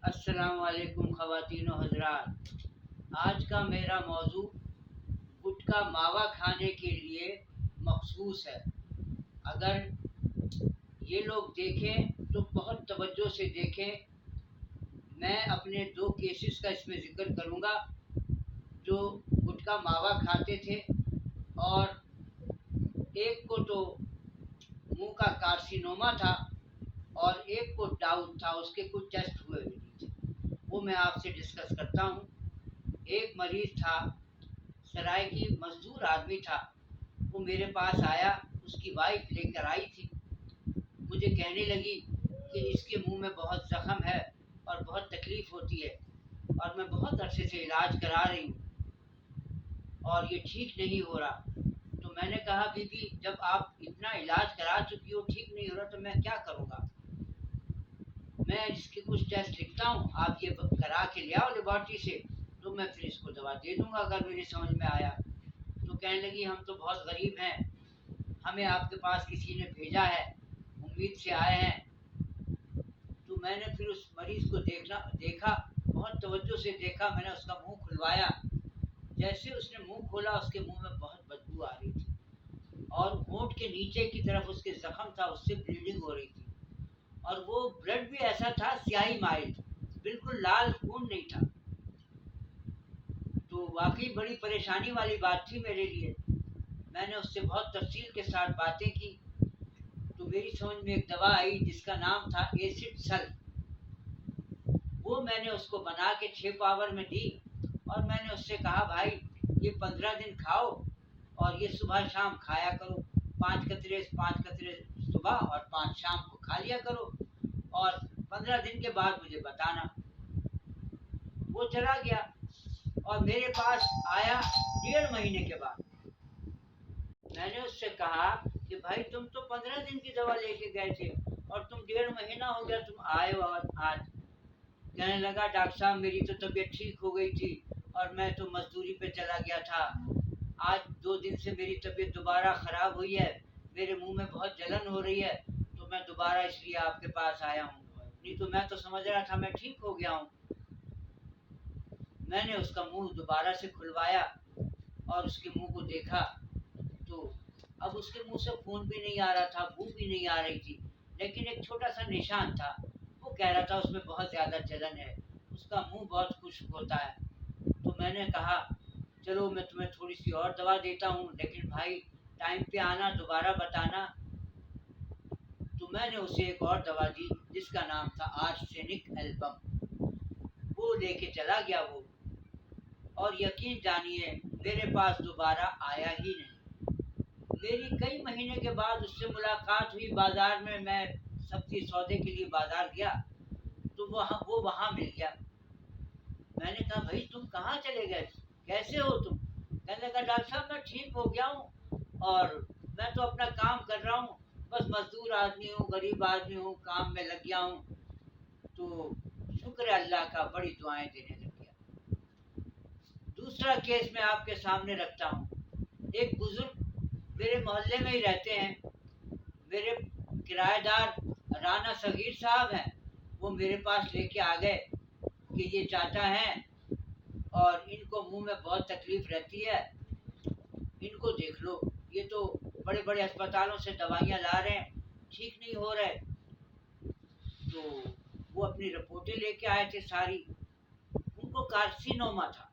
अस्सलामुअलैकुम ख़वातीन व हज़रात। आज का मेरा मौजू गुटखा मावा खाने के लिए मखसूस है। अगर ये लोग देखें तो बहुत तवज्जो से देखें। मैं अपने 2 केसेस का इसमें ज़िक्र करूँगा जो गुटखा मावा खाते थे, और एक को तो मुंह का कार्सिनोमा था और एक को डाउन था, उसके कुछ टेस्ट हुए भी नहीं थे। वो मैं आपसे डिस्कस करता हूँ। एक मरीज़ था, सराइकी मज़दूर आदमी था। वो मेरे पास आया, उसकी वाइफ लेकर आई थी। मुझे कहने लगी कि इसके मुंह में बहुत ज़ख्म है और बहुत तकलीफ़ होती है और मैं बहुत अरसे से इलाज करा रही हूँ और ये ठीक नहीं हो रहा। तो मैंने कहा, बीबी, जब आप इतना इलाज करा चुकी हो, ठीक नहीं हो रहा, तो मैं क्या करूँगा? मैं इसके कुछ टेस्ट लिखता हूँ, आप ये करा के ले आओ लेबॉर्ट्री से, तो मैं फिर इसको दवा दे दूँगा अगर मेरी समझ में आया। तो कहने लगी, हम तो बहुत गरीब हैं, हमें आपके पास किसी ने भेजा है, उम्मीद से आए हैं। तो मैंने फिर उस मरीज़ को देखा, बहुत तवज्जो से देखा। मैंने उसका मुँह खुलवाया। जैसे उसने मुँह खोला, उसके मुँह में बहुत बदबू आ रही थी और होंठ के नीचे की तरफ उसके ज़ख्म था, उससे ब्लीडिंग हो रही थी। और वो ब्लड भी ऐसा था, स्याही माइल, बिल्कुल लाल खून नहीं था। तो वाक़ई बड़ी परेशानी वाली बात थी मेरे लिए। मैंने उससे बहुत तफ़सील के साथ बातें की, तो मेरी समझ में एक दवा आई जिसका नाम था एसिड सल्फ़। वो मैंने उसको बना के 6 पावर में दी और मैंने उससे कहा, भाई ये 15 दिन खाओ और ये सुबह शाम खाया करो। 5 कतरे सुबह और 5 शाम को खा लिया करो और 15 दिन के बाद मुझे बताना। वो चला गया और मेरे पास आया 1.5 महीने के बाद। मैंने उससे कहा कि भाई, तुम तो 15 दिन की दवा लेके गए थे और तुम 1.5 महीना हो गया तुम आए हो आज। कहने लगा, डॉक्टर साहब, मेरी तो तबीयत ठीक हो गई थी और मैं तो मजदूरी पे चला गया था। आज 2 दिन से मेरी तबीयत दोबारा ख़राब हुई है, मेरे मुंह में बहुत जलन हो रही है, तो मैं दोबारा इसलिए आपके पास आया हूँ, नहीं तो मैं तो समझ रहा था मैं ठीक हो गया हूँ। मैंने उसका मुंह दोबारा से खुलवाया और उसके मुंह को देखा, तो अब उसके मुंह से खून भी नहीं आ रहा था, बू भी नहीं आ रही थी, लेकिन एक छोटा सा निशान था। वो कह रहा था उसमें बहुत ज़्यादा जलन है, उसका मुंह बहुत खुश्क होता है। तो मैंने कहा, चलो मैं तुम्हें थोड़ी सी और दवा देता हूँ, लेकिन भाई टाइम पे आना, दोबारा बताना। तो मैंने उसे एक और दवा दी जिसका नाम था आर्सेनिक एल्बम। वो लेके चला गया वो, और यकीन जानिए मेरे पास दोबारा आया ही नहीं। मेरी कई महीने के बाद उससे मुलाकात हुई बाजार में। मैं सब्जी सौदे के लिए बाजार गया, तो वो वहाँ मिल गया। मैंने कहा, भाई तुम कहाँ चले गए, कैसे हो तुम? कहने लगा, डॉक्टर साहब, मैं ठीक हो गया हूँ और मैं तो अपना काम कर रहा हूँ, बस मजदूर आदमी हूँ, गरीब आदमी हूँ, काम में लग गया हूँ। तो शुक्र है अल्लाह का, बड़ी दुआएं देने लग गया। दूसरा केस मैं आपके सामने रखता हूँ। एक बुजुर्ग मेरे मोहल्ले में ही रहते हैं, मेरे किराएदार राना सगीर साहब हैं। वो मेरे पास लेके आ गए कि ये चाचा हैं और इनको मुंह में बहुत तकलीफ रहती है, इनको देख लो, ये तो बड़े बड़े अस्पतालों से दवाइयाँ ला रहे हैं, ठीक नहीं हो रहे। तो वो अपनी रिपोर्टें लेके आए थे सारी, उनको कार्सिनोमा था।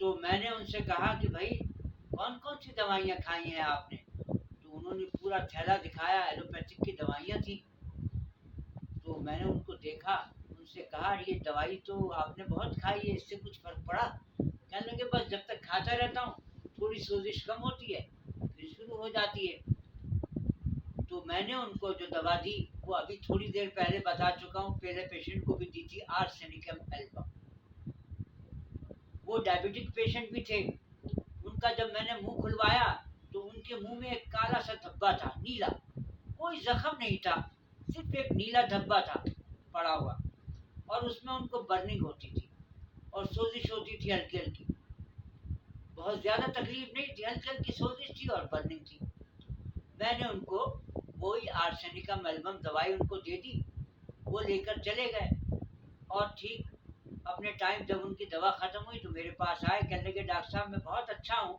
तो मैंने उनसे कहा कि भाई कौन कौन सी दवाइयाँ खाई हैं आपने? तो उन्होंने पूरा थैला दिखाया, एलोपैथिक की दवाइयाँ थी। तो मैंने उनको देखा, उनसे कहा, ये दवाई तो आपने बहुत खाई है, इससे कुछ फर्क पड़ा? कहने लगे, बस जब तक खाता रहता हूँ थोड़ी सोजिश कम होती है, फिर शुरू हो जाती है। तो मैंने उनको जो दवा दी वो अभी थोड़ी देर पहले बता चुका हूँ, पहले पेशेंट को भी दी थी, आर्सेनिकम एल्बम। वो डायबिटिक पेशेंट भी थे। उनका जब मैंने मुंह खुलवाया तो उनके मुंह में एक काला सा धब्बा था, नीला, कोई जख्म नहीं था, सिर्फ एक नीला धब्बा था पड़ा हुआ, और उसमें उनको बर्निंग होती थी और सोजिश होती थी हल्की हल्की। बहुत ज़्यादा तकलीफ नहीं थी, हल्की हल्की सोजिश थी और बर्निंग थी। मैंने उनको वही आर्सेनिकम एल्बम दवाई उनको दे दी वो लेकर चले गए और ठीक अपने टाइम जब उनकी दवा ख़त्म हुई तो मेरे पास आए, कहने लगे डॉक्टर साहब मैं बहुत अच्छा हूँ,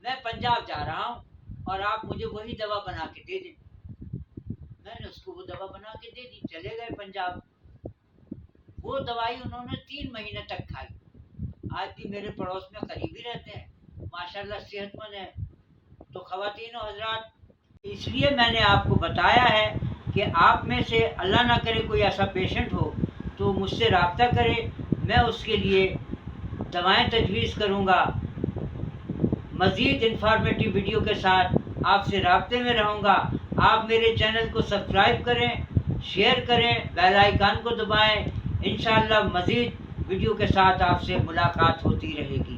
मैं पंजाब जा रहा हूँ और आप मुझे वही दवा बना के दे दें। मैंने उसको वो दवा बना के दे दी, चले गए पंजाब। वो दवाई उन्होंने 3 महीने तक खाई। आज भी मेरे पड़ोस में करीबी रहते हैं, माशाल्लाह सेहतमंद है। तो ख़वातीन और हज़रात, इसलिए मैंने आपको बताया है कि आप में से अल्लाह ना करे कोई ऐसा पेशेंट हो तो मुझसे रब्ता करे, मैं उसके लिए दवाएं तजवीज़ करूँगा। मज़ीद इंफॉर्मेटिव वीडियो के साथ आपसे राब्ते में रहूँगा। आप मेरे चैनल को सब्सक्राइब करें, शेयर करें, बेल आइकन को दबाएं। इंशाअल्लाह मज़ीद वीडियो के साथ आपसे मुलाकात होती रहेगी।